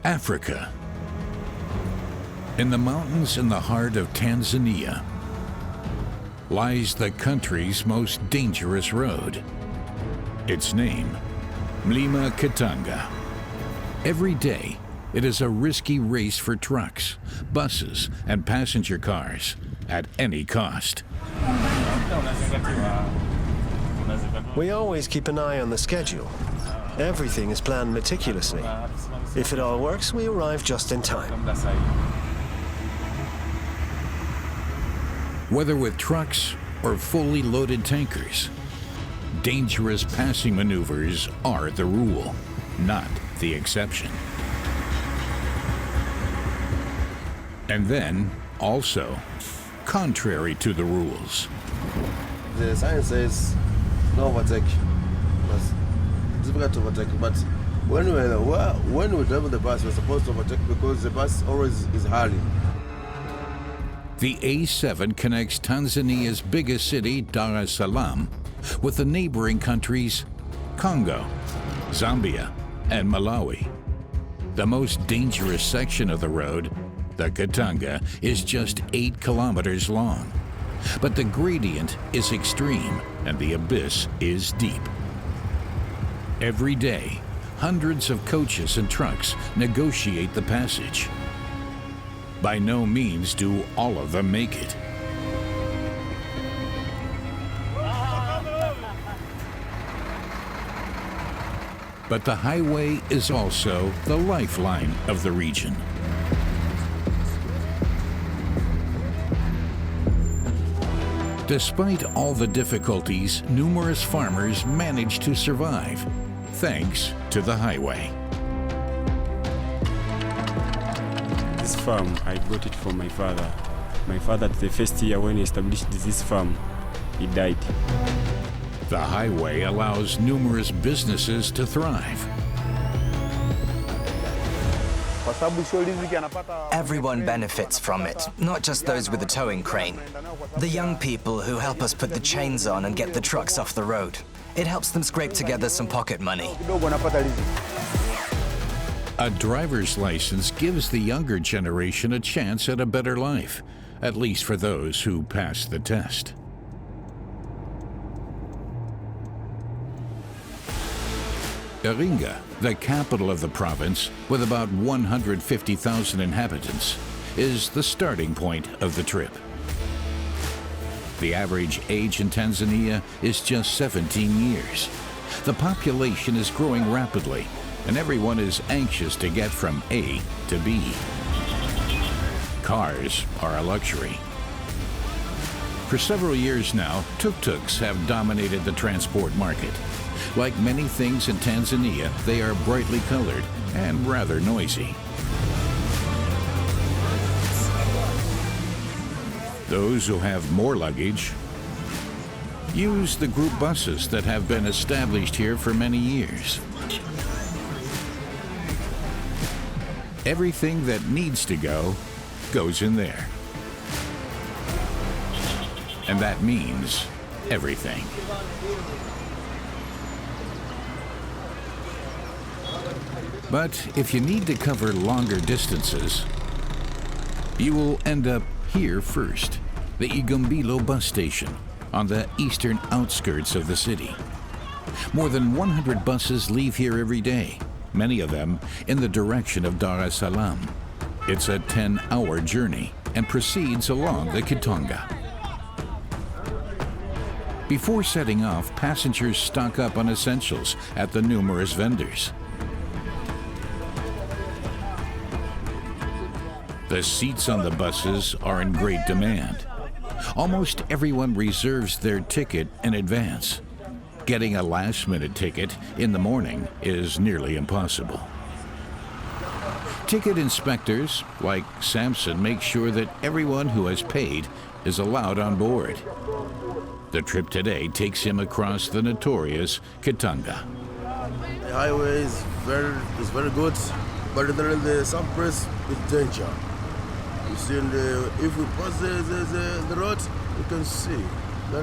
Africa. In the mountains in the heart of Tanzania lies the country's most dangerous road. Its name, Mlima Kitonga. Every day, it is a risky race for trucks, buses, and passenger cars at any cost. We always keep an eye on the schedule. Everything is planned meticulously. If it all works, we arrive just in time. Whether with trucks or fully loaded tankers, dangerous passing maneuvers are the rule, not the exception. And then, also, contrary to the rules. The sign says no overtake. It's difficult to overtake, but when we drive the bus, we're supposed to overtake because the bus always is hurrying. The A7 connects Tanzania's biggest city, Dar es Salaam, with the neighboring countries Congo, Zambia, and Malawi. The most dangerous section of the road, the Kitanga, is just 8 kilometers long. But the gradient is extreme and the abyss is deep. Every day, hundreds of coaches and trucks negotiate the passage. By no means do all of them make it. But the highway is also the lifeline of the region. Despite all the difficulties, numerous farmers manage to survive, thanks to the highway. This farm, I got it from my father. My father, the first year when he established this farm, he died. The highway allows numerous businesses to thrive. Everyone benefits from it, not just those with the towing crane. The young people who help us put the chains on and get the trucks off the road. It helps them scrape together some pocket money. A driver's license gives the younger generation a chance at a better life, at least for those who pass the test. Iringa, the capital of the province, with about 150,000 inhabitants, is the starting point of the trip. The average age in Tanzania is just 17 years. The population is growing rapidly, and everyone is anxious to get from A to B. Cars are a luxury. For several years now, tuk-tuks have dominated the transport market. Like many things in Tanzania, they are brightly colored and rather noisy. Those who have more luggage use the group buses that have been established here for many years. Everything that needs to go goes in there. And that means everything. But if you need to cover longer distances, you will end up here first, the Igumbilo bus station on the eastern outskirts of the city. More than 100 buses leave here every day, many of them in the direction of Dar es Salaam. It's a 10-hour journey and proceeds along the Kitanga. Before setting off, passengers stock up on essentials at the numerous vendors. The seats on the buses are in great demand. Almost everyone reserves their ticket in advance. Getting a last-minute ticket in the morning is nearly impossible. Ticket inspectors, like Samson, make sure that everyone who has paid is allowed on board. The trip today takes him across the notorious Kitanga. The highway is very good, but there is some place with danger. You see, if we pass the road, you can see the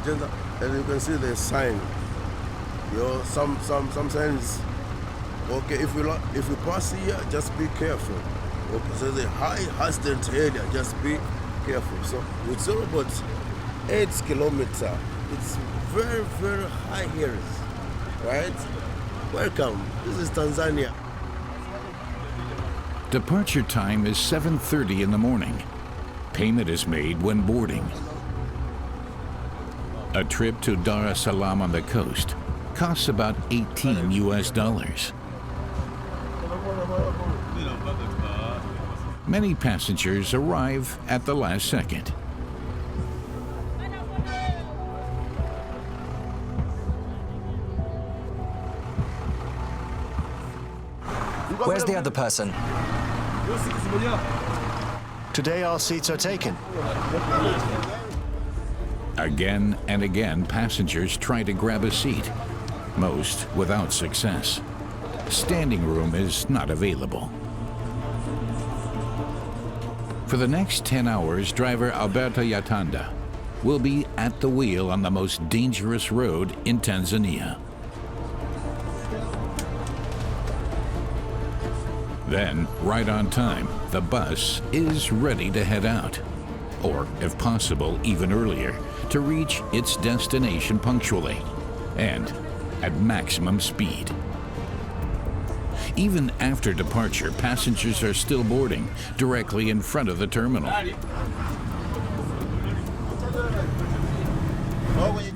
danger, and you can see the sign. Some signs Okay, if you pass here, just be careful. Okay, so the high hazard area, just be careful. So with 0.8 kilometer, it's very, very high here, right? Welcome. This is Tanzania. Departure time is 7:30 in the morning. Payment is made when boarding. A trip to Dar es Salaam on the coast costs about $18. Many passengers arrive at the last second. Where's the other person? Today our seats are taken. Again and again, passengers try to grab a seat, most without success. Standing room is not available. For the next 10 hours, driver Alberto Yatanda will be at the wheel on the most dangerous road in Tanzania. Then, right on time, the bus is ready to head out, or if possible, even earlier, to reach its destination punctually and at maximum speed. Even after departure, passengers are still boarding directly in front of the terminal.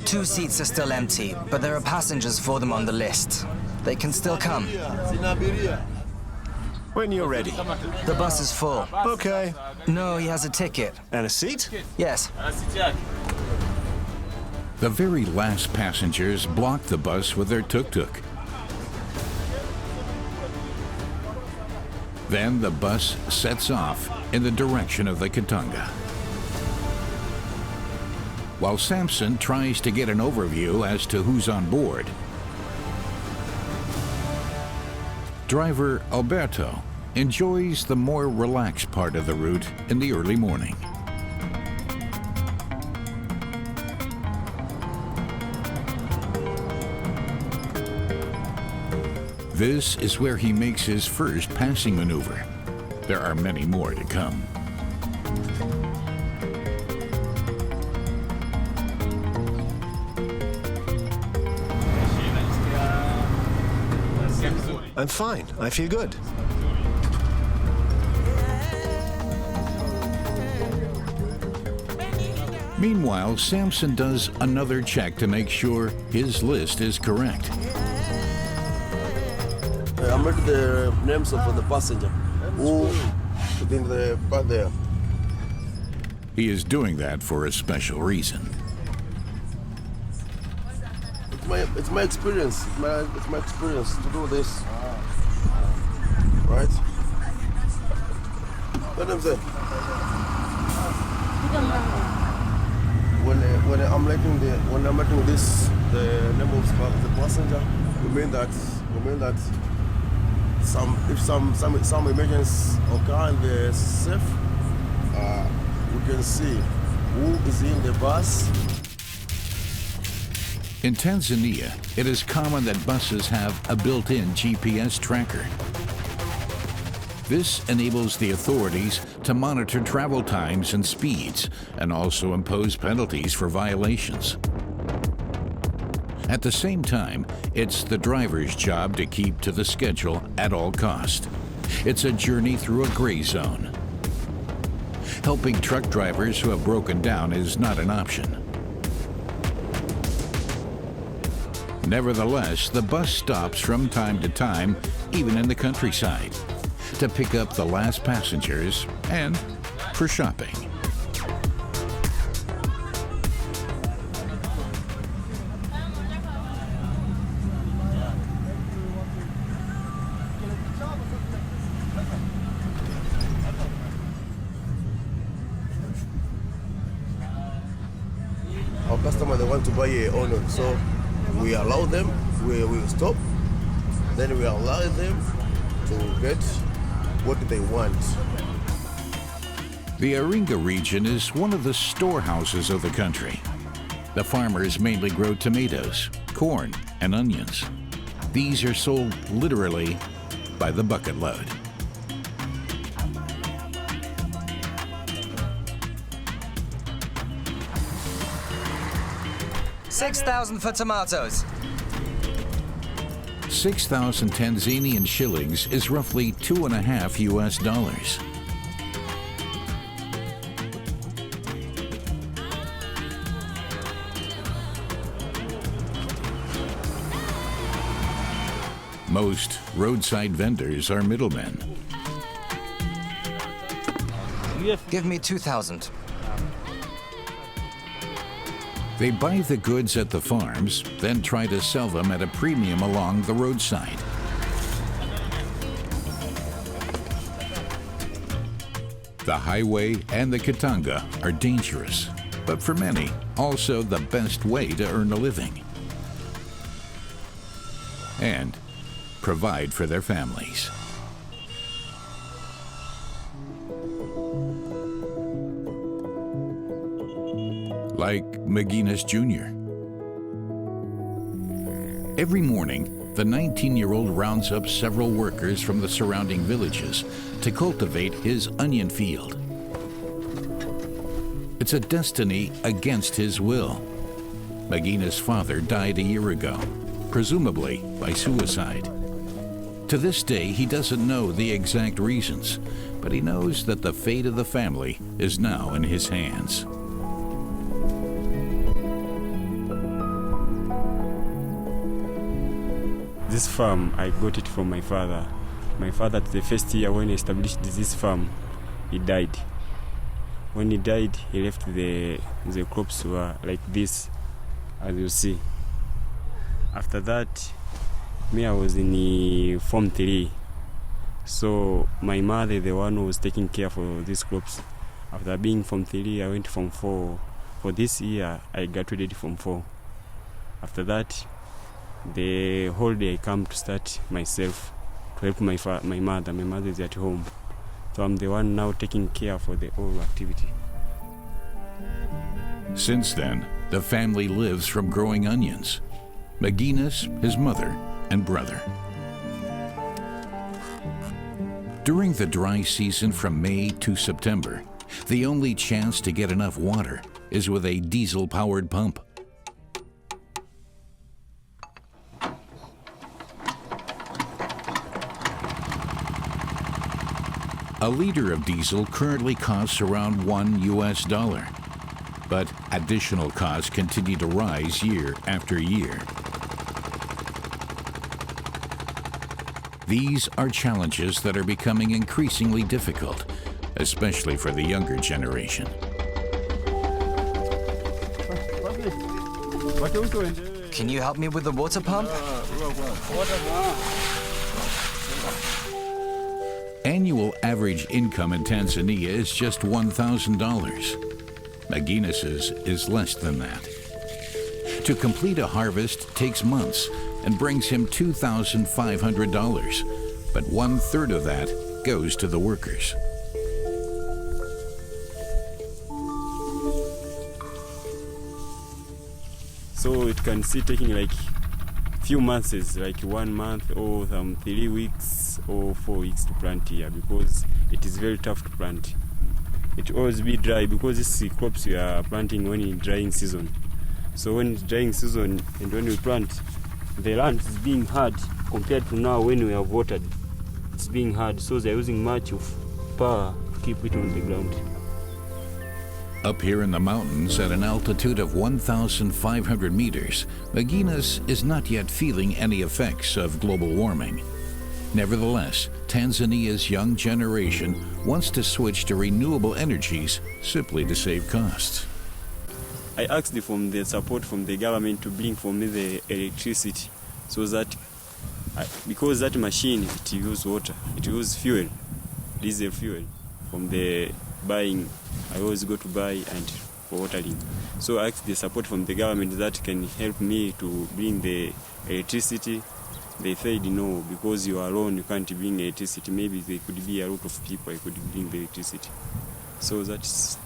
2 seats are still empty, but there are passengers for them on the list. They can still come. When you're ready. The bus is full. Okay. No, he has a ticket. And a seat? Yes. The very last passengers block the bus with their tuk-tuk. Then the bus sets off in the direction of the Kitanga. While Samson tries to get an overview as to who's on board, driver Alberto enjoys the more relaxed part of the route in the early morning. This is where he makes his first passing maneuver. There are many more to come. I'm fine. I feel good. Meanwhile, Samson does another check to make sure his list is correct. I'm reading the names of the passenger who within the part there. He is doing that for a special reason. It's my experience. It's my experience to do this. Right? Let them say. When I'm writing this, the name of the passenger, we mean that if some emergency occur in the safe, we can see who is in the bus. In Tanzania, it is common that buses have a built-in GPS tracker. This enables the authorities to monitor travel times and speeds, and also impose penalties for violations. At the same time, it's the driver's job to keep to the schedule at all cost. It's a journey through a gray zone. Helping truck drivers who have broken down is not an option. Nevertheless, the bus stops from time to time, even in the countryside, to pick up the last passengers and for shopping. Our customer, they want to buy an onion, so we allow them, we will stop, then we allow them to get what they want. The Iringa region is one of the storehouses of the country. The farmers mainly grow tomatoes, corn, and onions. These are sold literally by the bucket load. $6,000 for tomatoes. 6,000 Tanzanian shillings is roughly $2.5 US. Most roadside vendors are middlemen. Give me 2,000. They buy the goods at the farms, then try to sell them at a premium along the roadside. The highway and the Kitanga are dangerous, but for many, also the best way to earn a living and provide for their families. Like McGuinness Jr. Every morning, the 19-year-old rounds up several workers from the surrounding villages to cultivate his onion field. It's a destiny against his will. McGuinness' father died a year ago, presumably by suicide. To this day, he doesn't know the exact reasons, but he knows that the fate of the family is now in his hands. This farm, I got it from my father. My father, the first year when he established this farm, he died. When he died, he left the crops were like this, as you see. After that, me, I was in Form 3. So my mother, the one who was taking care for these crops. After being Form 3, I went Form 4. For this year, I graduated Form 4. After that, the whole day I come to start myself to help my mother. My mother is at home. So I'm the one now taking care for the whole activity. Since then, the family lives from growing onions. McGuinness, his mother, and brother. During the dry season from May to September, the only chance to get enough water is with a diesel-powered pump. A liter of diesel currently costs around $1 US, but additional costs continue to rise year after year. These are challenges that are becoming increasingly difficult, especially for the younger generation. Can you help me with the water pump? Annual average income in Tanzania is just $1,000. McGuinness's is less than that. To complete a harvest takes months and brings him $2,500, but 1/3 of that goes to the workers. So it can see taking like few months, like 1 month or 3 weeks or 4 weeks to plant here, because it is very tough to plant. It will always be dry because these crops we are planting when in drying season. So when it's drying season and when we plant, the land is being hard compared to now when we have watered. It's being hard, so they're using much of power to keep it on the ground. Up here in the mountains at an altitude of 1,500 meters, McGuinness is not yet feeling any effects of global warming. Nevertheless, Tanzania's young generation wants to switch to renewable energies simply to save costs. I asked for the support from the government to bring for me the electricity, so that because that machine, it uses water, it uses fuel, diesel fuel. From the buying, I always go to buy and for watering. So I asked the support from the government that can help me to bring the electricity. They said no, because you are alone, you can't bring electricity. Maybe there could be a lot of people I could bring the electricity. So that's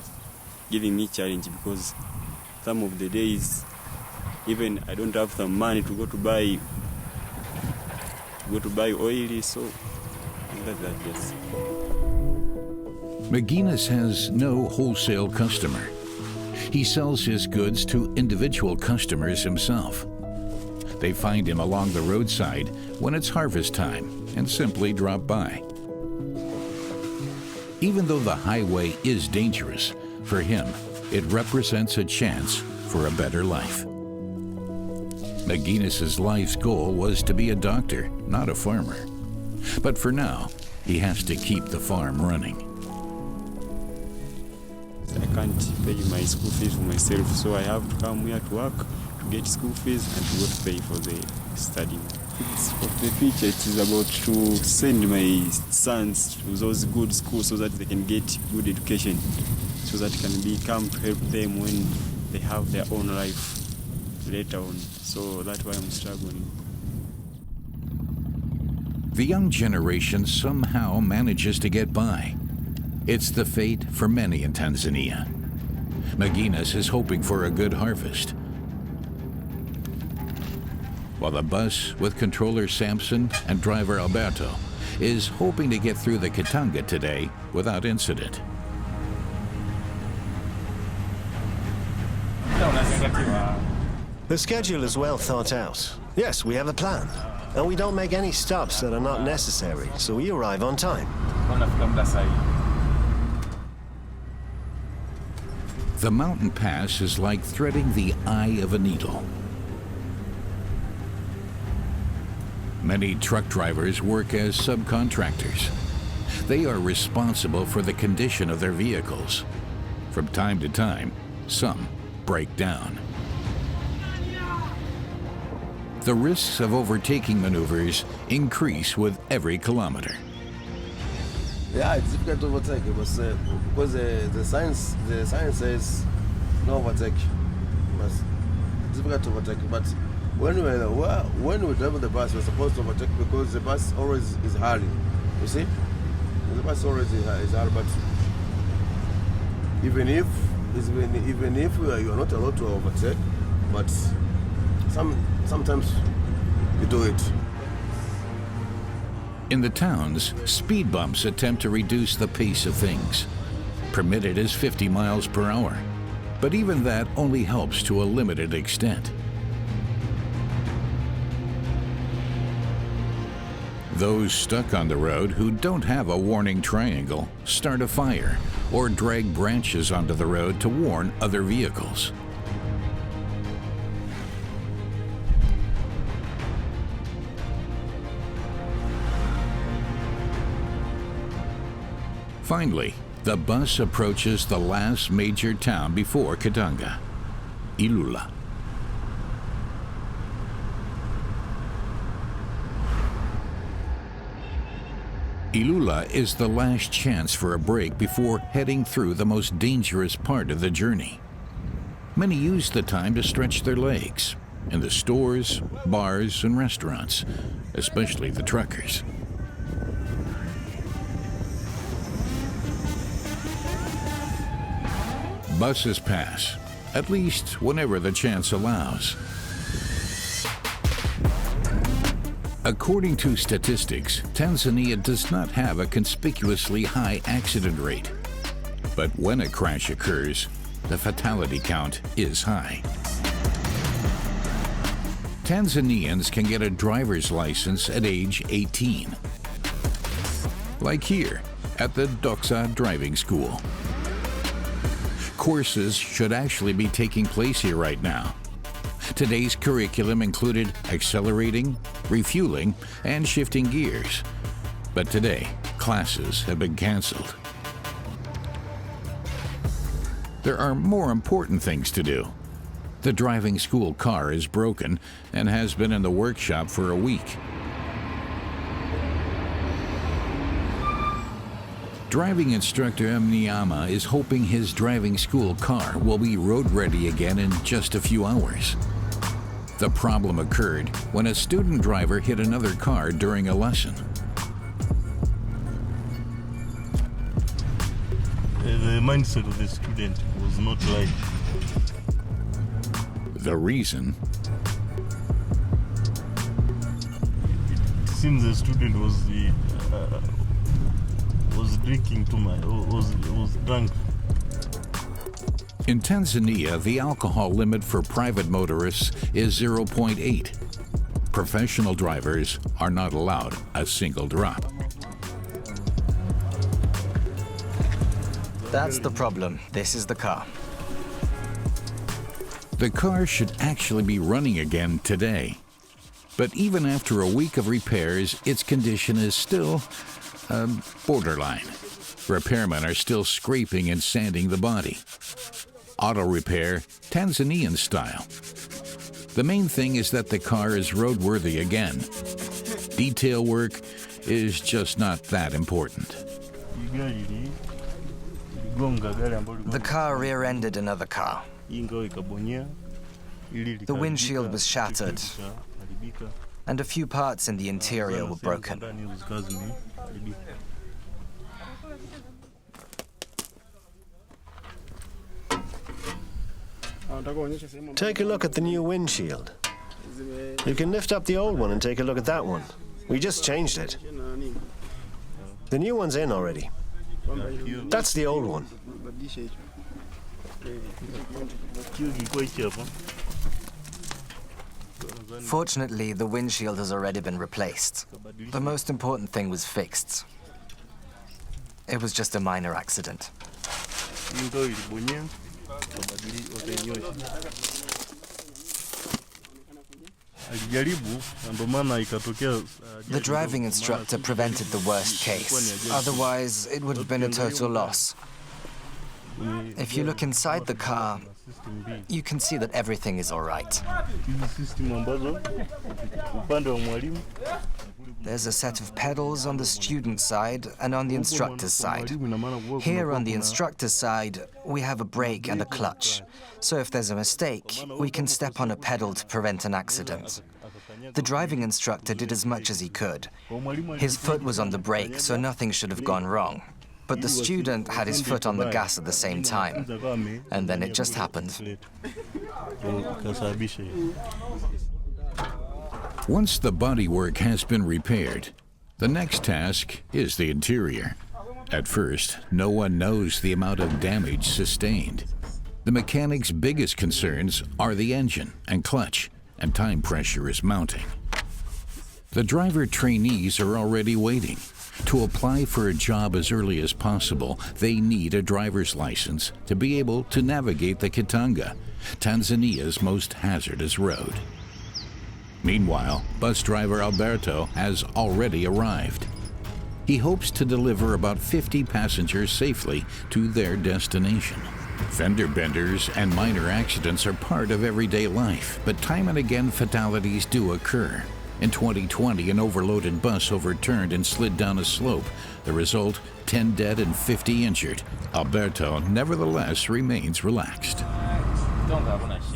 giving me challenge, because some of the days, even I don't have some money to go to buy to go to buy oil, so that's that, yes. McGuinness has no wholesale customer. He sells his goods to individual customers himself. They find him along the roadside when it's harvest time and simply drop by. Even though the highway is dangerous, for him, it represents a chance for a better life. McGuinness's life's goal was to be a doctor, not a farmer. But for now, he has to keep the farm running. I can't pay my school fees for myself, so I have to come here to work to get school fees and to go to pay for the studying. It's for the future. It is about to send my sons to those good schools so that they can get good education, so that it can become to help them when they have their own life later on. So that's why I'm struggling. The young generation somehow manages to get by. It's the fate for many in Tanzania. McGuinness is hoping for a good harvest, while the bus with controller Samson and driver Alberto is hoping to get through the Kitanga today without incident. The schedule is well thought out. Yes, we have a plan. And we don't make any stops that are not necessary, so we arrive on time. The mountain pass is like threading the eye of a needle. Many truck drivers work as subcontractors. They are responsible for the condition of their vehicles. From time to time, some break down. The risks of overtaking maneuvers increase with every kilometer. Yeah, it's difficult to overtake because the science says no overtake. It's difficult to overtake, but when we drive the bus, we're supposed to overtake because the bus always is hurrying. You see, the bus always is hurrying. But even if you are not allowed to overtake, but sometimes you do it. In the towns, speed bumps attempt to reduce the pace of things. Permitted is 50 miles per hour, but even that only helps to a limited extent. Those stuck on the road who don't have a warning triangle start a fire or drag branches onto the road to warn other vehicles. Finally, the bus approaches the last major town before Kitanga, Ilula. Ilula is the last chance for a break before heading through the most dangerous part of the journey. Many use the time to stretch their legs in the stores, bars, and restaurants, especially the truckers. Buses pass, at least whenever the chance allows. According to statistics, Tanzania does not have a conspicuously high accident rate. But when a crash occurs, the fatality count is high. Tanzanians can get a driver's license at age 18. Like here, at the Doxa Driving School. Courses should actually be taking place here right now. Today's curriculum included accelerating, refueling, and shifting gears. But today, classes have been canceled. There are more important things to do. The driving school car is broken and has been in the workshop for a week. Driving instructor Mnyama is hoping his driving school car will be road ready again in just a few hours. The problem occurred when a student driver hit another car during a lesson. The mindset of the student was not right. The reason? It seems the student was drinking too much, was drunk. In Tanzania, the alcohol limit for private motorists is 0.8. Professional drivers are not allowed a single drop. That's the problem. This is the car. The car should actually be running again today. But even after a week of repairs, its condition is still borderline. Repairmen are still scraping and sanding the body. Auto repair, Tanzanian style. The main thing is that the car is roadworthy again. Detail work is just not that important. The car rear-ended another car. The windshield was shattered, and a few parts in the interior were broken. Take a look at the new windshield. You can lift up the old one and take a look at that one. We just changed it. The new one's in already. That's the old one. Fortunately, the windshield has already been replaced. The most important thing was fixed. It was just a minor accident. The driving instructor prevented the worst case. Otherwise, it would have been a total loss. If you look inside the car, you can see that everything is all right. There's a set of pedals on the student side and on the instructor's side. Here on the instructor's side, we have a brake and a clutch. So if there's a mistake, we can step on a pedal to prevent an accident. The driving instructor did as much as he could. His foot was on the brake, so nothing should have gone wrong. But the student had his foot on the gas at the same time, and then it just happened. Once the bodywork has been repaired, the next task is the interior. At first, no one knows the amount of damage sustained. The mechanic's biggest concerns are the engine and clutch, and time pressure is mounting. The driver trainees are already waiting. To apply for a job as early as possible, they need a driver's license to be able to navigate the Kitanga, Tanzania's most hazardous road. Meanwhile, bus driver Alberto has already arrived. He hopes to deliver about 50 passengers safely to their destination. Fender benders and minor accidents are part of everyday life, but time and again fatalities do occur. In 2020, an overloaded bus overturned and slid down a slope. The result, 10 dead and 50 injured. Alberto nevertheless remains relaxed.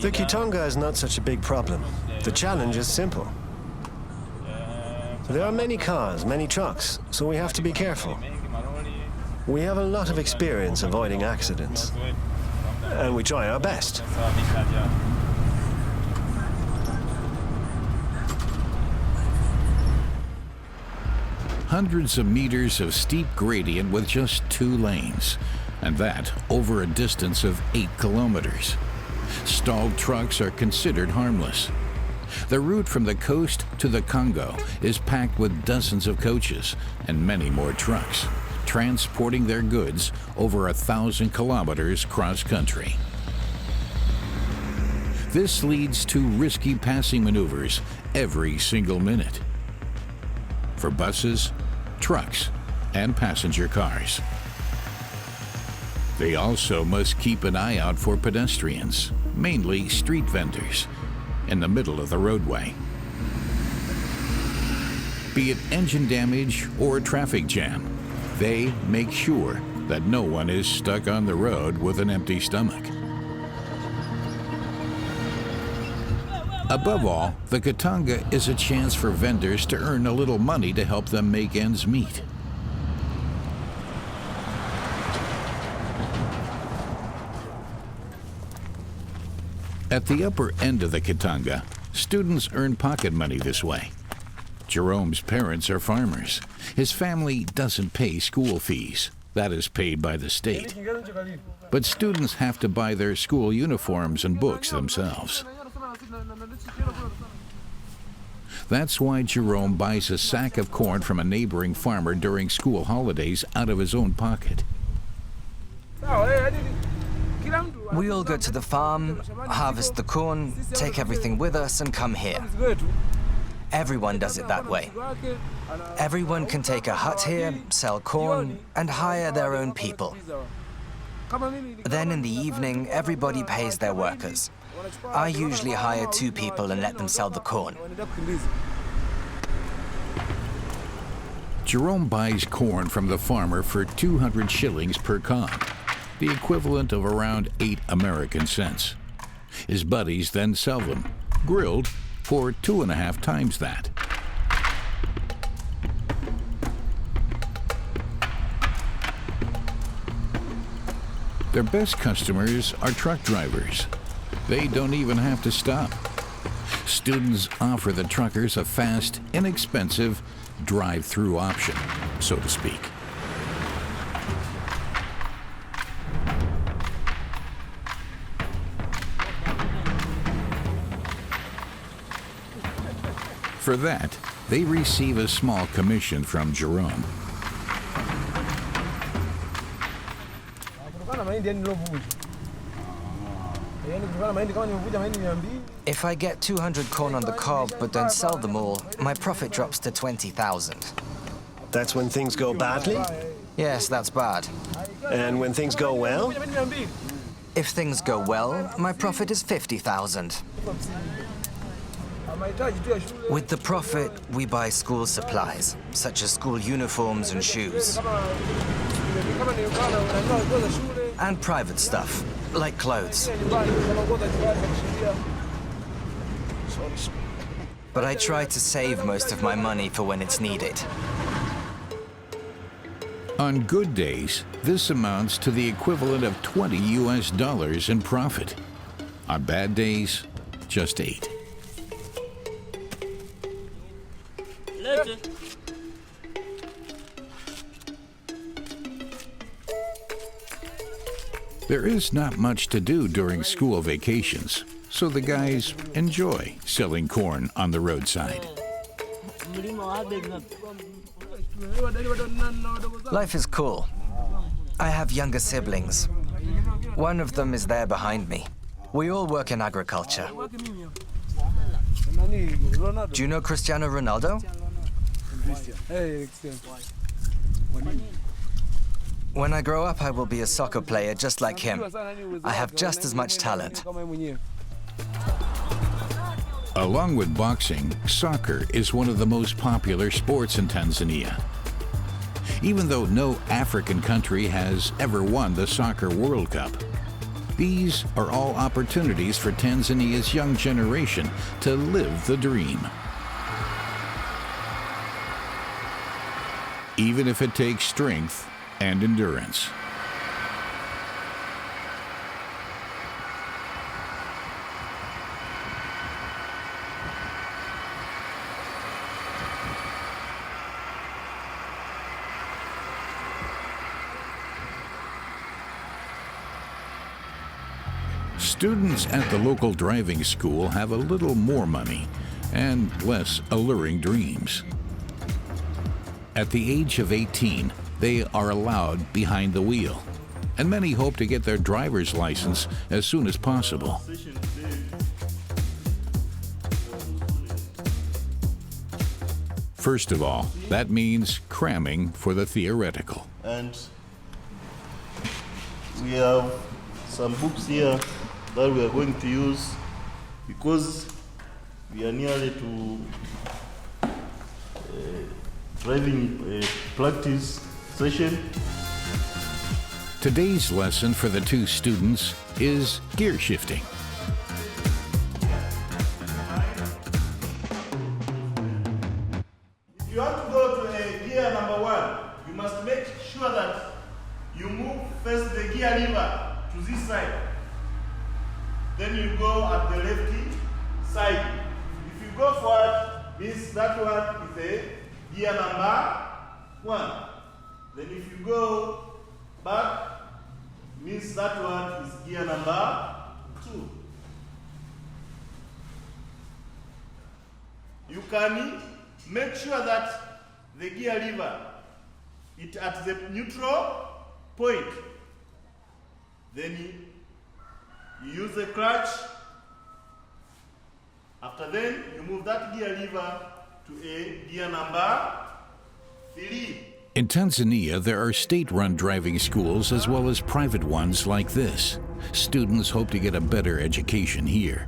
The Kitanga is not such a big problem. The challenge is simple. There are many cars, many trucks, so we have to be careful. We have a lot of experience avoiding accidents, and we try our best. Hundreds of meters of steep gradient with just 2 lanes, and that over a distance of 8 kilometers. Stalled trucks are considered harmless. The route from the coast to the Congo is packed with dozens of coaches and many more trucks, transporting their goods over 1,000 kilometers cross-country. This leads to risky passing maneuvers every single minute for buses, trucks, and passenger cars. They also must keep an eye out for pedestrians, mainly street vendors, in the middle of the roadway. Be it engine damage or a traffic jam, they make sure that no one is stuck on the road with an empty stomach. Above all, the Kitanga is a chance for vendors to earn a little money to help them make ends meet. At the upper end of the Kitanga, students earn pocket money this way. Jerome's parents are farmers. His family doesn't pay school fees. That is paid by the state. But students have to buy their school uniforms and books themselves. That's why Jerome buys a sack of corn from a neighboring farmer during school holidays out of his own pocket. We all go to the farm, harvest the corn, take everything with us, and come here. Everyone does it that way. Everyone can take a hut here, sell corn, and hire their own people. Then in the evening, everybody pays their workers. I usually hire 2 people and let them sell the corn. Jerome buys corn from the farmer for 200 shillings per cob, the equivalent of around 8 American cents. His buddies then sell them, grilled, for 2.5 times that. Their best customers are truck drivers. They don't even have to stop. Students offer the truckers a fast, inexpensive drive-through option, so to speak. For that, they receive a small commission from Jerome. If I get 200 corn on the cob but don't sell them all, my profit drops to 20,000. That's when things go badly? Yes, that's bad. And when things go well? If things go well, my profit is 50,000. With the profit, we buy school supplies, such as school uniforms and shoes. And private stuff, like clothes. But I try to save most of my money for when it's needed. On good days, this amounts to the equivalent of $20 US in profit. On bad days, just 8. There is not much to do during school vacations, so the guys enjoy selling corn on the roadside. Life is cool. I have younger siblings. One of them is there behind me. We all work in agriculture. Do you know Cristiano Ronaldo? When I grow up, I will be a soccer player just like him. I have just as much talent. Along with boxing, soccer is one of the most popular sports in Tanzania. Even though no African country has ever won the Soccer World Cup, these are all opportunities for Tanzania's young generation to live the dream. Even if it takes strength and endurance. Students at the local driving school have a little more money and less alluring dreams. At the age of 18, they are allowed behind the wheel, and many hope to get their driver's license as soon as possible. First of all, that means cramming for the theoretical. And we have some books here that we are going to use because we are nearly to driving practice session. Today's lesson for the 2 students is gear shifting. If you want to go to gear number 1, you must make sure that you move first the gear lever to this side. Then you go at the left side. If you go forward, means that one is a gear number 1. Then if you go back, means that one is gear number 2. You can make sure that the gear lever is at the neutral point. Then you use the clutch. After then, you move that gear lever to a gear number 3. In Tanzania, there are state-run driving schools as well as private ones like this. Students hope to get a better education here.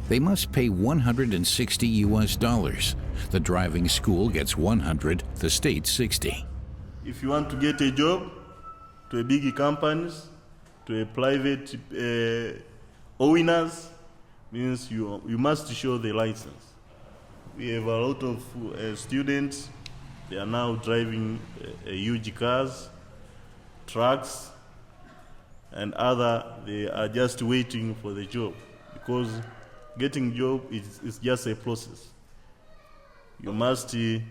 They must pay $160. The driving school gets $100, the state $60. If you want to get a job to a big companies, to a private owners, means you must show the license. We have a lot of students. They are now driving huge cars, trucks, and other. They are just waiting for the job, because getting job is just a process. You must have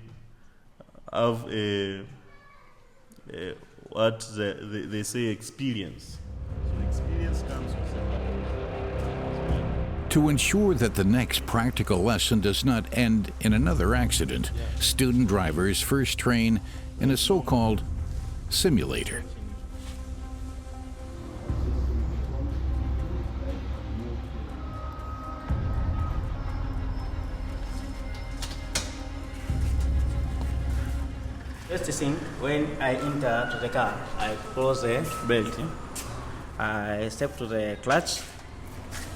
what they say experience. So experience comes with it. To ensure that the next practical lesson does not end in another accident, student drivers first train in a so-called simulator. First thing, when I enter to the car, I close the belt. I step to the clutch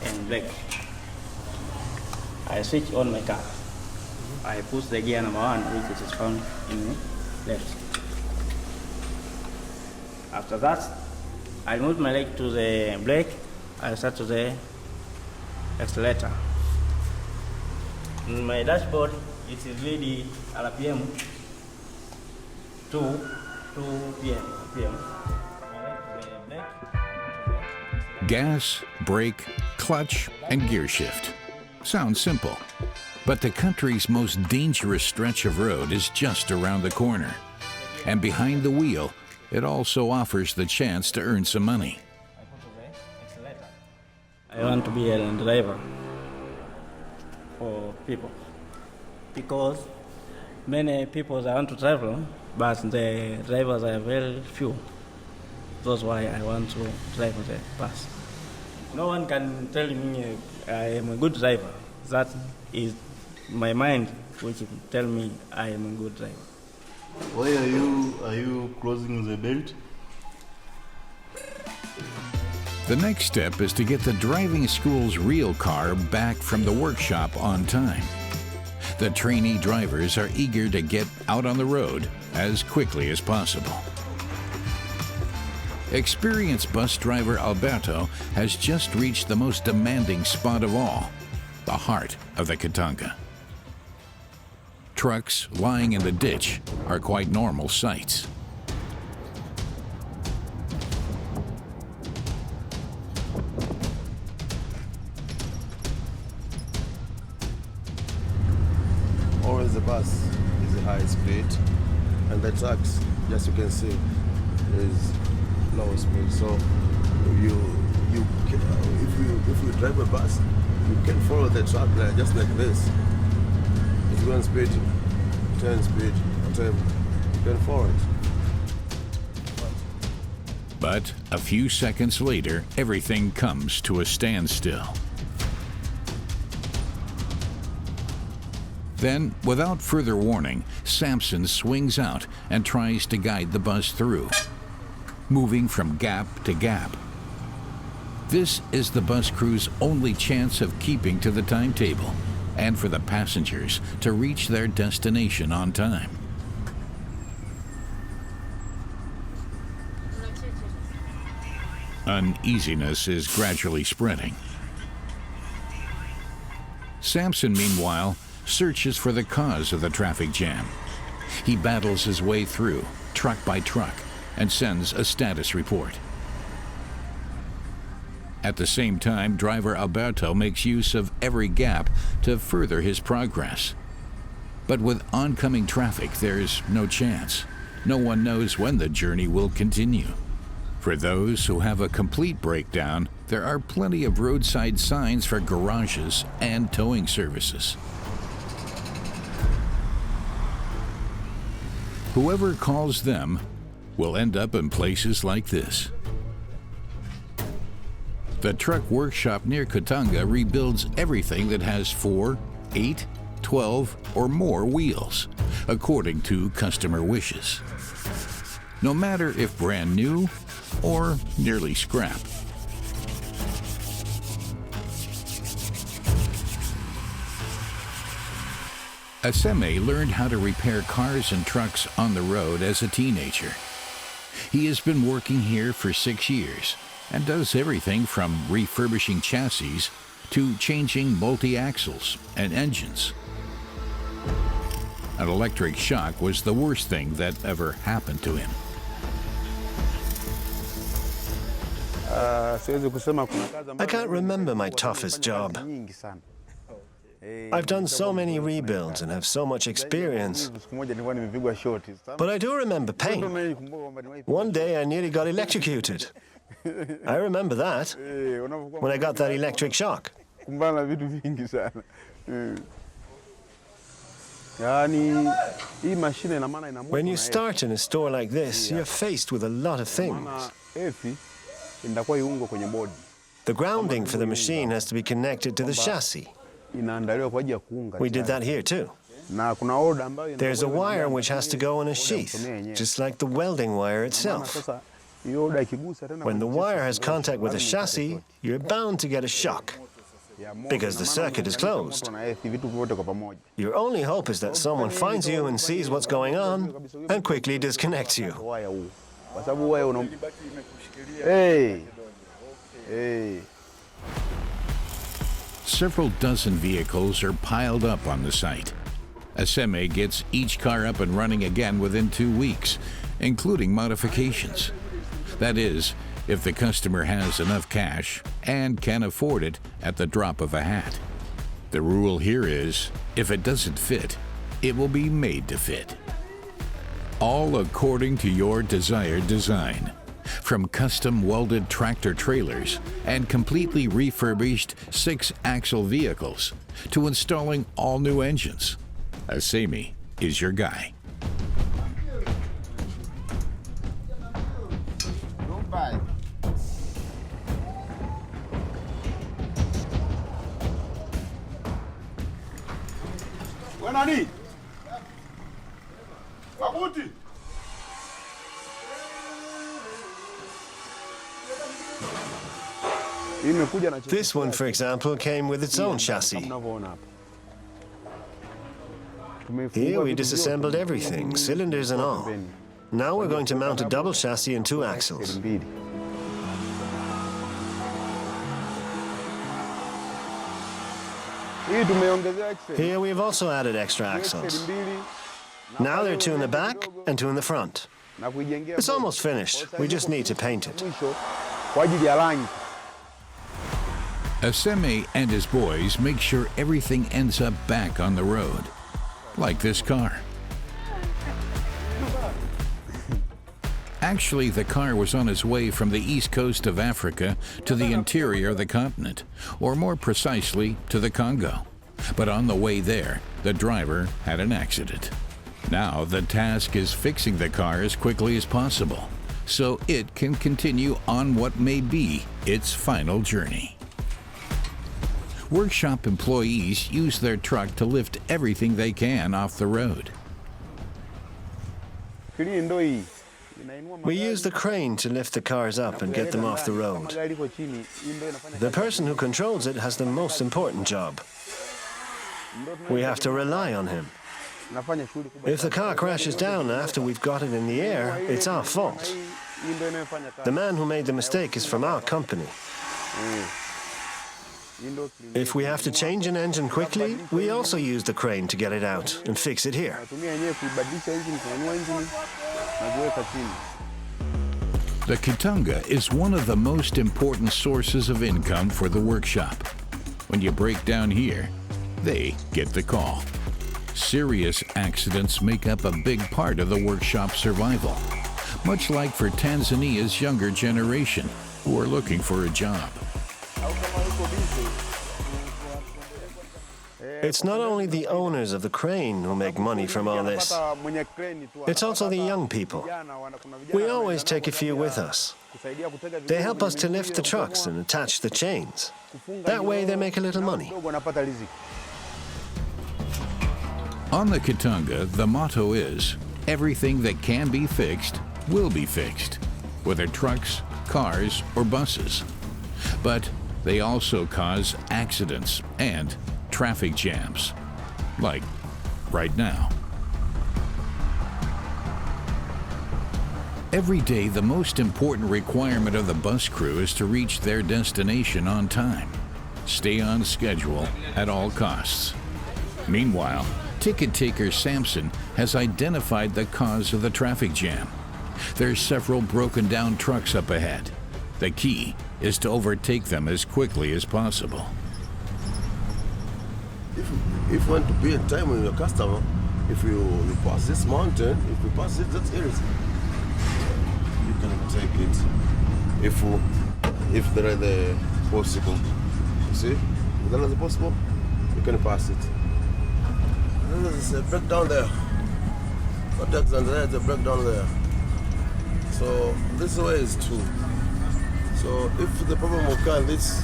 and brake. I switch on my car. I push the gear number 1, which is found in the left. After that, I move my leg to the brake. I start to the accelerator. In my dashboard, it is ready RPM 2 PM. Gas, brake, clutch, and gear shift. Sounds simple, but the country's most dangerous stretch of road is just around the corner. And behind the wheel, it also offers the chance to earn some money. I want to be a driver for people, because many people want to travel, but the drivers are very few. That's why I want to drive the bus. No one can tell me I am a good driver. That is my mind which tell me I am a good driver. Why are you closing the belt? The next step is to get the driving school's real car back from the workshop on time. The trainee drivers are eager to get out on the road as quickly as possible. Experienced bus driver Alberto has just reached the most demanding spot of all, the heart of the Kitanga. Trucks lying in the ditch are quite normal sights. Always the bus is a high speed, and the trucks, just you can see, is low speed. So if you drive a bus, you can follow the truck just like this. It's going speed, 10 speed, whatever. You can follow it. But a few seconds later, everything comes to a standstill. Then, without further warning, Samson swings out and tries to guide the bus through, moving from gap to gap. This is the bus crew's only chance of keeping to the timetable, and for the passengers to reach their destination on time. Uneasiness is gradually spreading. Samson, meanwhile, searches for the cause of the traffic jam. He battles his way through, truck by truck, and sends a status report. At the same time, driver Alberto makes use of every gap to further his progress. But with oncoming traffic, there's no chance. No one knows when the journey will continue. For those who have a complete breakdown, there are plenty of roadside signs for garages and towing services. Whoever calls them will end up in places like this. The truck workshop near Kitanga rebuilds everything that has 4, 8, 12, or more wheels, according to customer wishes. No matter if brand new or nearly scrap. Aseme learned how to repair cars and trucks on the road as a teenager. He has been working here for 6 years and does everything from refurbishing chassis to changing multi-axles and engines. An electric shock was the worst thing that ever happened to him. I can't remember my toughest job. I've done so many rebuilds and have so much experience. But I do remember pain. One day I nearly got electrocuted. I remember that, when I got that electric shock. When you start in a store like this, you're faced with a lot of things. The grounding for the machine has to be connected to the chassis. We did that here too. There's a wire which has to go in a sheath, just like the welding wire itself. When the wire has contact with the chassis, you're bound to get a shock, because the circuit is closed. Your only hope is that someone finds you and sees what's going on and quickly disconnects you. Several dozen vehicles are piled up on the site. Aseme gets each car up and running again within 2 weeks, including modifications. That is, if the customer has enough cash and can afford it at the drop of a hat. The rule here is, if it doesn't fit, it will be made to fit. All according to your desired design. From custom welded tractor trailers and completely refurbished 6-axle vehicles to installing all new engines, Aseme is your guy. This one, for example, came with its own chassis. Here we disassembled everything, cylinders and all. Now we're going to mount a double chassis and 2 axles. Here we've also added extra axles. Now there are 2 in the back and 2 in the front. It's almost finished. We just need to paint it. Aseme and his boys make sure everything ends up back on the road, like this car. Actually, the car was on its way from the east coast of Africa to the interior of the continent, or more precisely, to the Congo. But on the way there, the driver had an accident. Now the task is fixing the car as quickly as possible, so it can continue on what may be its final journey. Workshop employees use their truck to lift everything they can off the road. We use the crane to lift the cars up and get them off the road. The person who controls it has the most important job. We have to rely on him. If the car crashes down after we've got it in the air, it's our fault. The man who made the mistake is from our company. If we have to change an engine quickly, we also use the crane to get it out and fix it here. The Kitanga is one of the most important sources of income for the workshop. When you break down here, they get the call. Serious accidents make up a big part of the workshop's survival, much like for Tanzania's younger generation who are looking for a job. It's not only the owners of the crane who make money from all this. It's also the young people. We always take a few with us. They help us to lift the trucks and attach the chains. That way they make a little money. On the Kitanga, the motto is, everything that can be fixed will be fixed, whether trucks, cars, or buses. But they also cause accidents and traffic jams, like right now. Every day, the most important requirement of the bus crew is to reach their destination on time. Stay on schedule at all costs. Meanwhile, ticket taker Samson has identified the cause of the traffic jam. There's several broken down trucks up ahead. The key is to overtake them as quickly as possible. If you want to be in time with your customer, if you pass this mountain, if you pass it, that's easy. You can take it if there is the possible. You see, if there is a possible, you can pass it. And there's a breakdown there. What accident there is a breakdown there. So this way is true. So if the problem occurs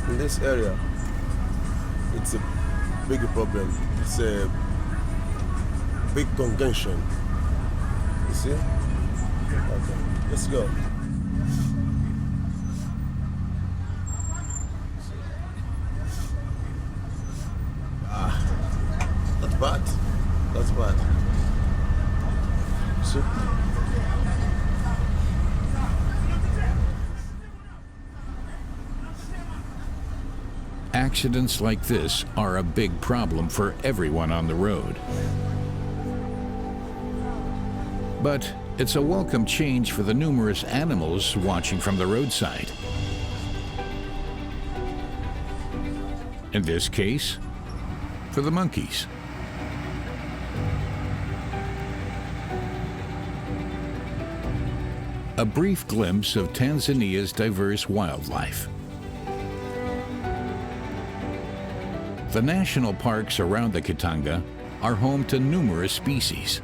in this area, it's a big problem. It's a big congestion. You see? Okay, let's go. That's bad. That's bad. See? Accidents like this are a big problem for everyone on the road. But it's a welcome change for the numerous animals watching from the roadside. In this case, for the monkeys. A brief glimpse of Tanzania's diverse wildlife. The national parks around the Kitanga are home to numerous species.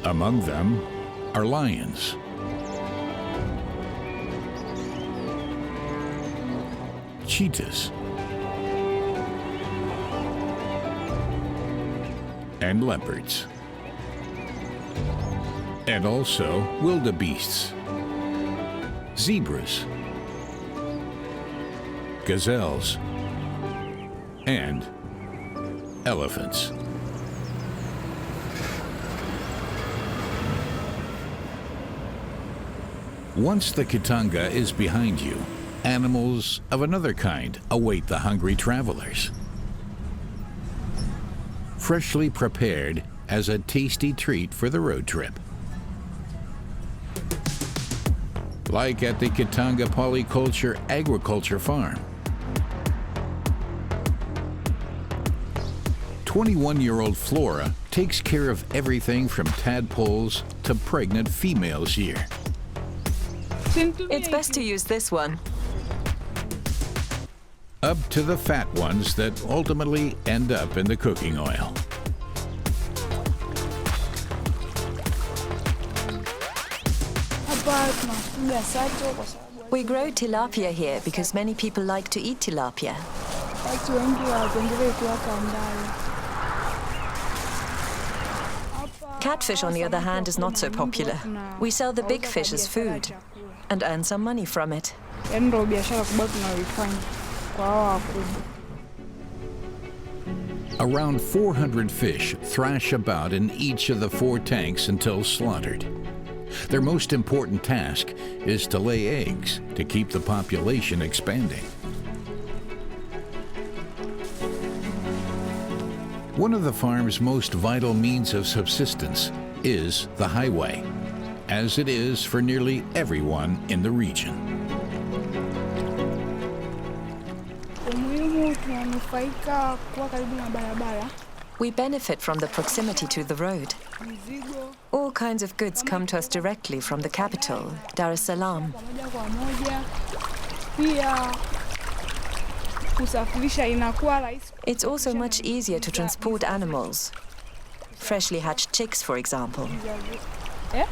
Among them are lions, cheetahs, and leopards, and also wildebeests, zebras, gazelles, and elephants. Once the Kitanga is behind you, animals of another kind await the hungry travelers. Freshly prepared as a tasty treat for the road trip. Like at the Kitanga Polyculture Agriculture Farm. 21-year-old Flora takes care of everything from tadpoles to pregnant females here. It's best to use this one. Up to the fat ones that ultimately end up in the cooking oil. We grow tilapia here because many people like to eat tilapia. Catfish, on the other hand, is not so popular. We sell the big fish as food and earn some money from it. Around 400 fish thrash about in each of the 4 tanks until slaughtered. Their most important task is to lay eggs to keep the population expanding. One of the farm's most vital means of subsistence is the highway. as it is for nearly everyone in the region. Umuhimu tunanufaika kuwa karibu na barabara. We benefit from the proximity to the road. Mizigo All kinds of goods come to us directly from the capital, Dar es Salaam. moja kwa moja. Pia kusafirisha inakuwa rahisi. It's also much easier to transport animals. Freshly hatched chicks, for example. Eh?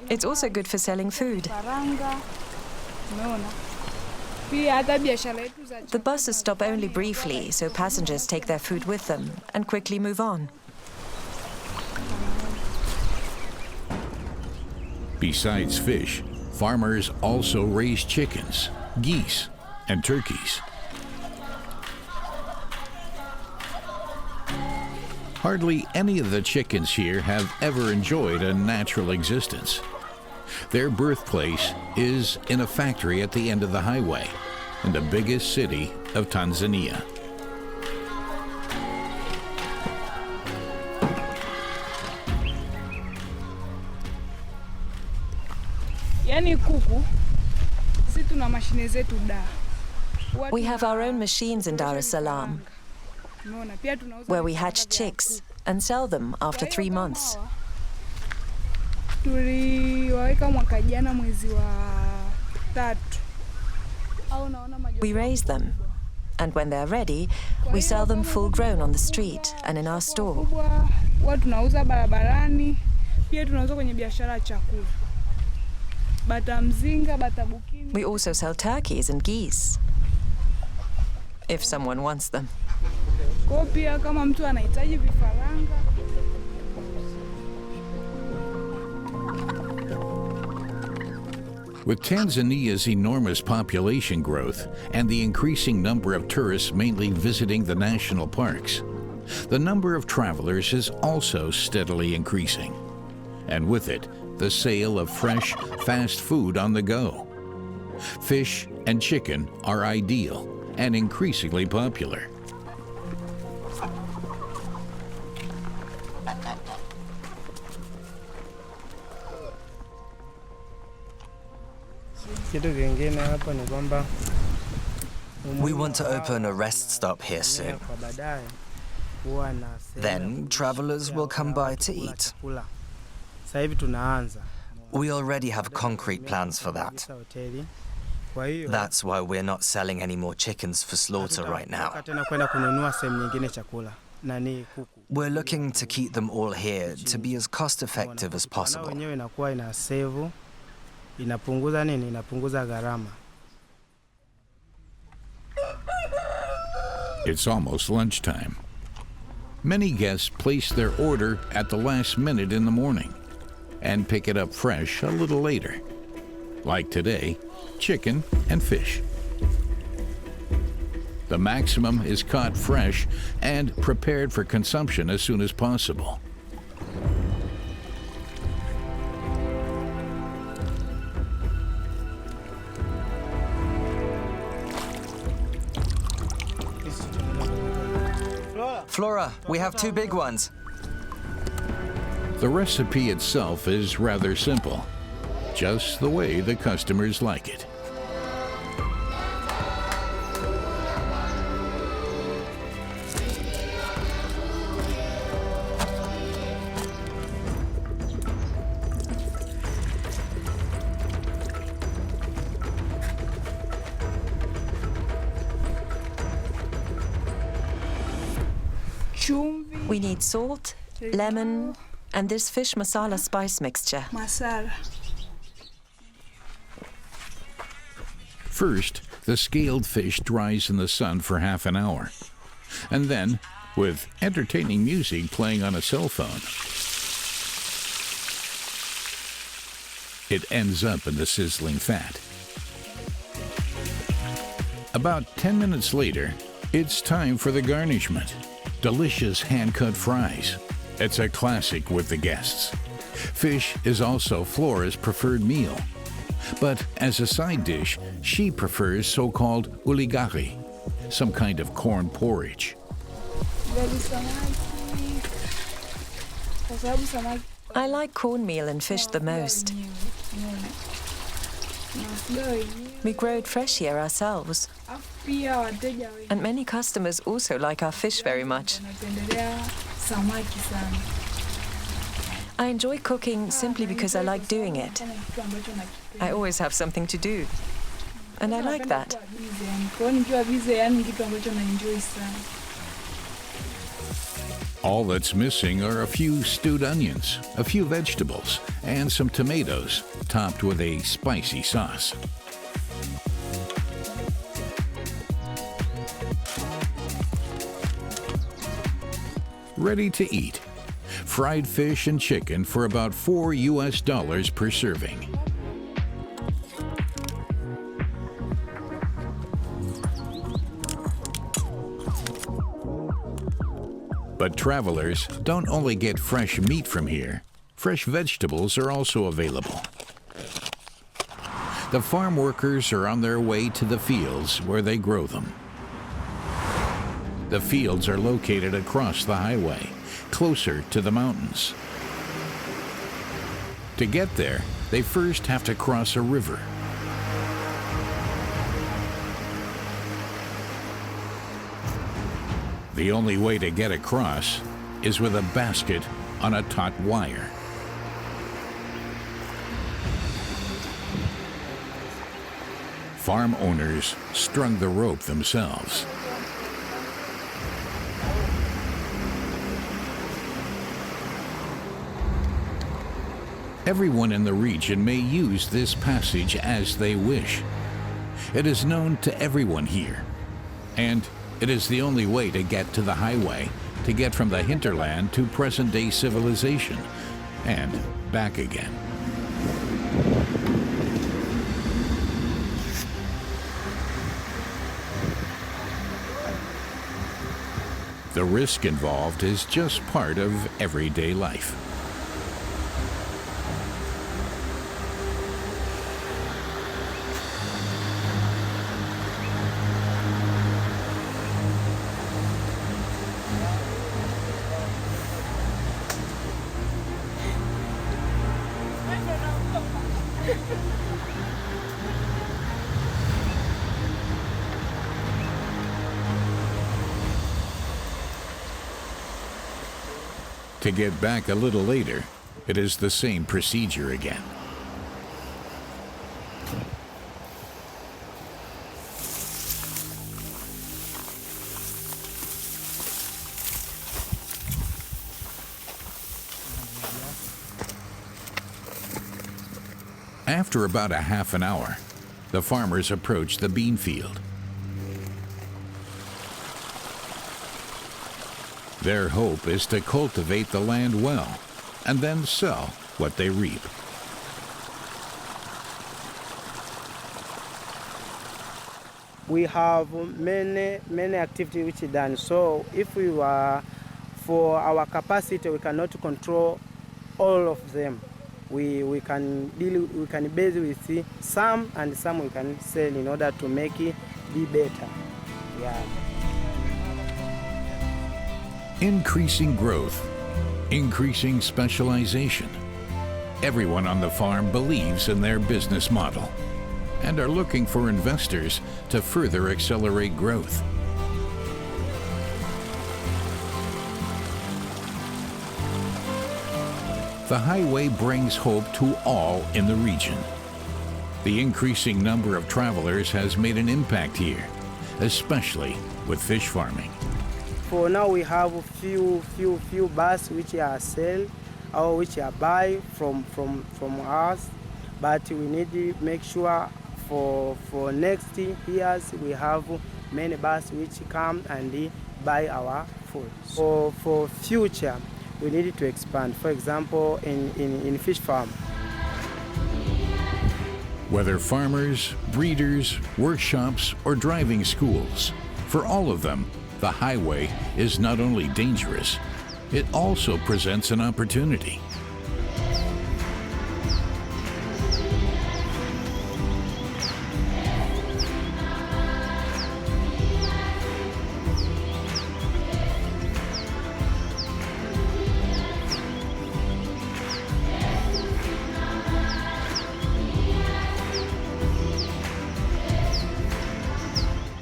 It's also good for selling food. Karanga. Umeona? Pia hata biashara yetu za The buses stop only briefly, so passengers take their food with them and quickly move on. Besides fish, farmers also raise chickens, geese, and turkeys. Hardly any of the chickens here have ever enjoyed a natural existence. Their birthplace is in a factory at the end of the highway, in the biggest city of Tanzania. yani kuku sisi tuna mashine zetu da. We have our own machines in Dar es Salaam, Umeona? Pia tunauza where we hatch chicks and sell them after 3 months. Tuliwaweka mwaka jana mwezi wa 3. Au naona We raise them, and when they're ready, we sell them full grown on the street and in our store. Huwa tunauza barabarani, pia tunauza kwenye biashara ya chakula. Bata mzinga, bata bukini. We also sell turkeys and geese, if someone wants them. Kwa pia kama mtu anahitaji vifaranga. With Tanzania's enormous population growth and the increasing number of tourists mainly visiting the national parks, the number of travelers is also steadily increasing. And with it, the sale of fresh, fast food on the go. Fish and chicken are ideal and increasingly popular. We want to open a rest stop here soon. Then travelers will come by to eat. We already have concrete plans for that. That's why we're not selling any more chickens for slaughter right now. We're looking to keep them all here to be as cost effective as possible. It's almost lunchtime. Many guests place their order at the last minute in the morning and pick it up fresh a little later. Like today, chicken and fish. The maximum is caught fresh and prepared for consumption as soon as possible. Flora, we have 2 big ones. The recipe itself is rather simple, just the way the customers like it. We need salt, lemon, and this fish masala spice mixture. Masala. First, the scaled fish dries in the sun for half an hour. And then, with entertaining music playing on a cell phone, it ends up in the sizzling fat. About 10 minutes later, it's time for the garnishment. Delicious hand-cut fries. It's a classic with the guests. Fish is also Flora's preferred meal. But as a side dish, she prefers so-called uligari, some kind of corn porridge. I like cornmeal and fish the most. We grow it fresh here ourselves. And many customers also like our fish very much. I enjoy cooking simply because I like doing it. I always have something to do. And I like that. All that's missing are a few stewed onions, a few vegetables, and some tomatoes, topped with a spicy sauce. Ready to eat. Fried fish and chicken for about $4 per serving. But travelers don't only get fresh meat from here. Fresh vegetables are also available. The farm workers are on their way to the fields where they grow them. The fields are located across the highway, closer to the mountains. To get there, they first have to cross a river. The only way to get across is with a basket on a taut wire. Farm owners strung the rope themselves. Everyone in the region may use this passage as they wish. It is known to everyone here, and it is the only way to get to the highway, to get from the hinterland to present-day civilization, and back again. The risk involved is just part of everyday life. To get back a little later, it is the same procedure again. After about a half an hour, the farmers approach the bean field. Their hope is to cultivate the land well and then sell what they reap. We have many activities which are done. So if we were for our capacity, we cannot control all of them. We can base with some, and some we can sell in order to make it be better. Yeah. Increasing growth, increasing specialization. Everyone on the farm believes in their business model and are looking for investors to further accelerate growth. The highway brings hope to all in the region. The increasing number of travelers has made an impact here, especially with fish farming. For now, we have a few buses which are sell or which are buy from us, but we need to make sure for next years we have many buses which come and buy our food. So for future, we need to expand. For example, in fish farm. Whether farmers, breeders, workshops, or driving schools, for all of them, the highway is not only dangerous, it also presents an opportunity.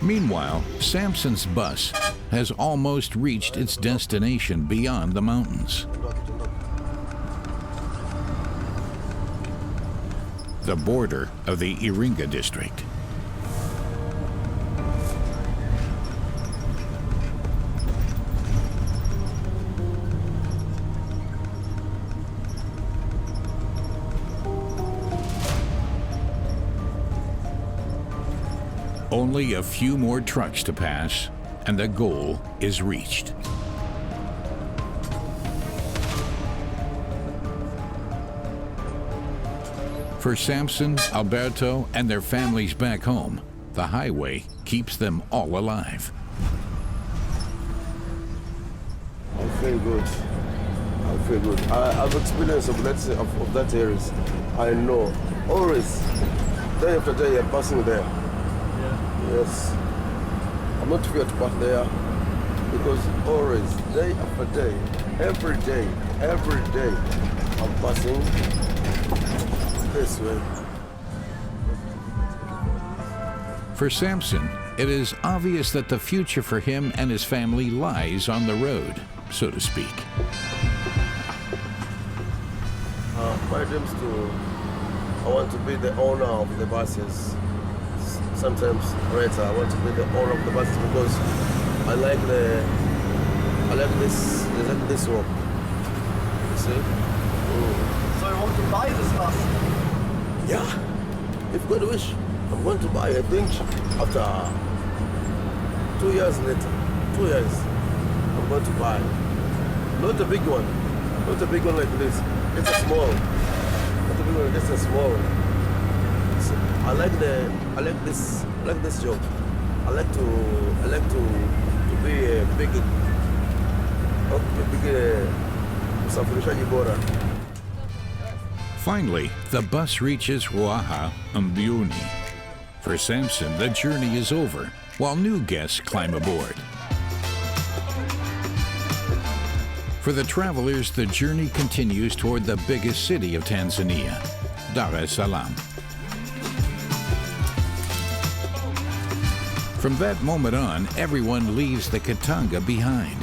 Meanwhile, Samson's bus has almost reached its destination beyond the mountains. The border of the Iringa district. Only a few more trucks to pass, and the goal is reached. For Samson, Alberto, and their families back home, the highway keeps them all alive. I feel good. I feel good. I've experience of that area. I know. Always, day after day, I'm passing there. Yes. I'm not fear to pass there because always, day after day, every day, I'm passing this way. For Samson, it is obvious that the future for him and his family lies on the road, so to speak. My dreams I want to be the owner of the buses. Sometimes later I want to be the owner of the buses because I like this work. You see? So you want to buy this bus? Yeah. If God wish, I'm going to buy. I think after 2 years later, 2 years, I'm going to buy. Not a big one. Not a big one like this. It's a small. Not a big one. It's a small one. I like this job. I like to be a big msafirishaji bora. Finally, the bus reaches Ruaha Mbiuni. For Samson, the journey is over, while new guests climb aboard. For the travelers, the journey continues toward the biggest city of Tanzania, Dar es Salaam. From that moment on, everyone leaves the Kitanga behind.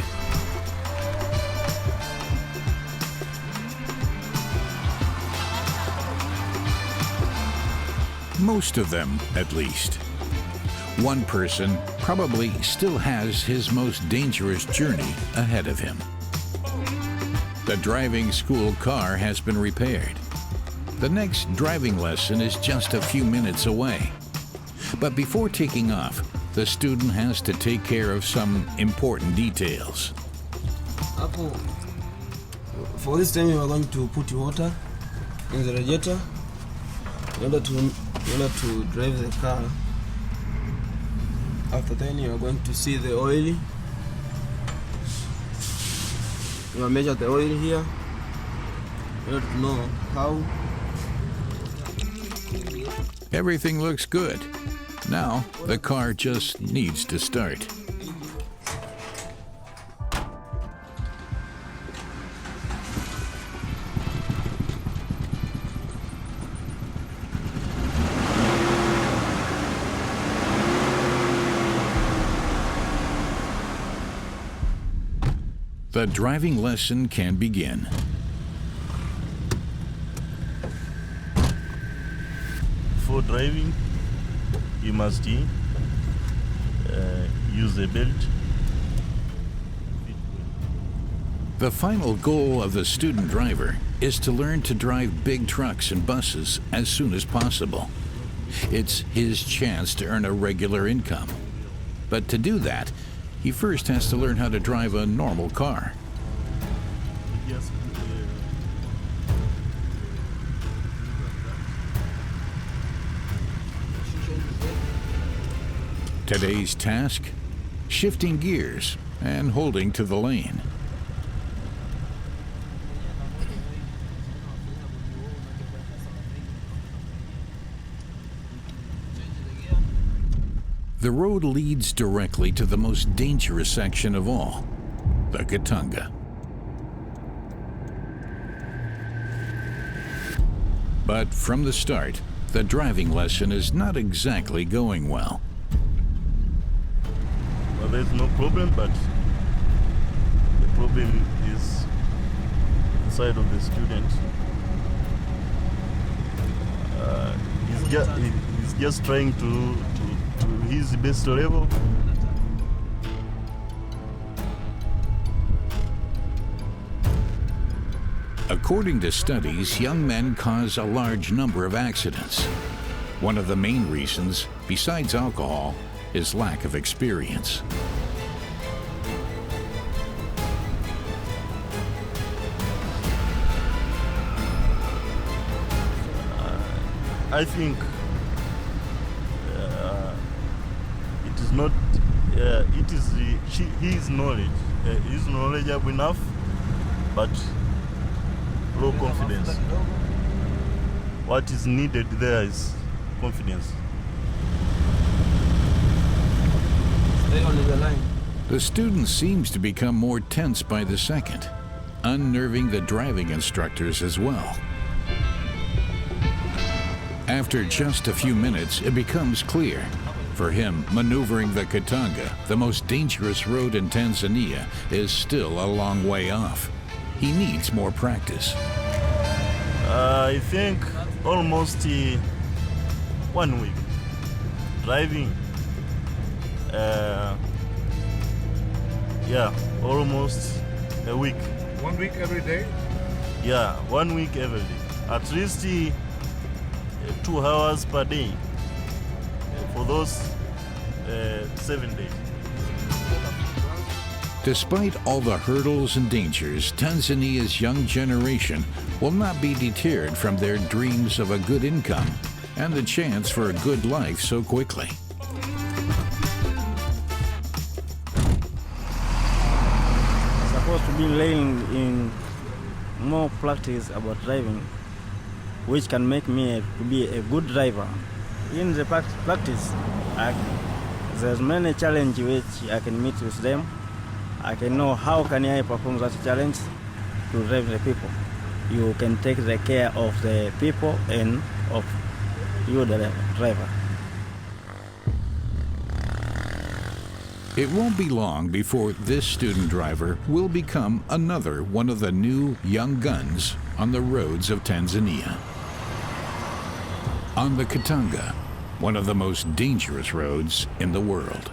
Most of them, at least. One person probably still has his most dangerous journey ahead of him. The driving school car has been repaired. The next driving lesson is just a few minutes away. But before taking off, the student has to take care of some important details. For this time, we are going to put water in the radiator in order to drive the car. After that, you are going to see the oil. You will measure the oil here in order to know how. Everything looks good. Now, the car just needs to start. The driving lesson can begin. For driving, you must use a belt. The final goal of the student driver is to learn to drive big trucks and buses as soon as possible. It's his chance to earn a regular income. But to do that, he first has to learn how to drive a normal car. Today's task? Shifting gears and holding to the lane. The road leads directly to the most dangerous section of all, the Kitanga. But from the start, the driving lesson is not exactly going well. there's no problem, but the problem is inside of the student. He's just trying to his best level. According to studies, young men cause a large number of accidents. One of the main reasons, besides alcohol, is lack of experience. I think it is not. It is his knowledge. He's knowledgeable enough, but low confidence. What is needed there is confidence. Stay on the line. The student seems to become more tense by the second, unnerving the driving instructors as well. After just a few minutes, it becomes clear. For him, maneuvering the Kitanga, the most dangerous road in Tanzania, is still a long way off. He needs more practice. I think almost 1 week driving. Yeah, almost a week. 1 week every day? Yeah, 1 week every day. At least 2 hours per day for those 7 days. Despite all the hurdles and dangers, Tanzania's young generation will not be deterred from their dreams of a good income and the chance for a good life so quickly. Supposed to be laying in more practice about driving, which can make me to be a good driver. In the practice, there's many challenges which I can meet with them. I can know how can I perform that challenge to drive the people. You can take the care of the people and of you, the driver. It won't be long before this student driver will become another one of the new young guns on the roads of Tanzania. On the Kitanga, one of the most dangerous roads in the world.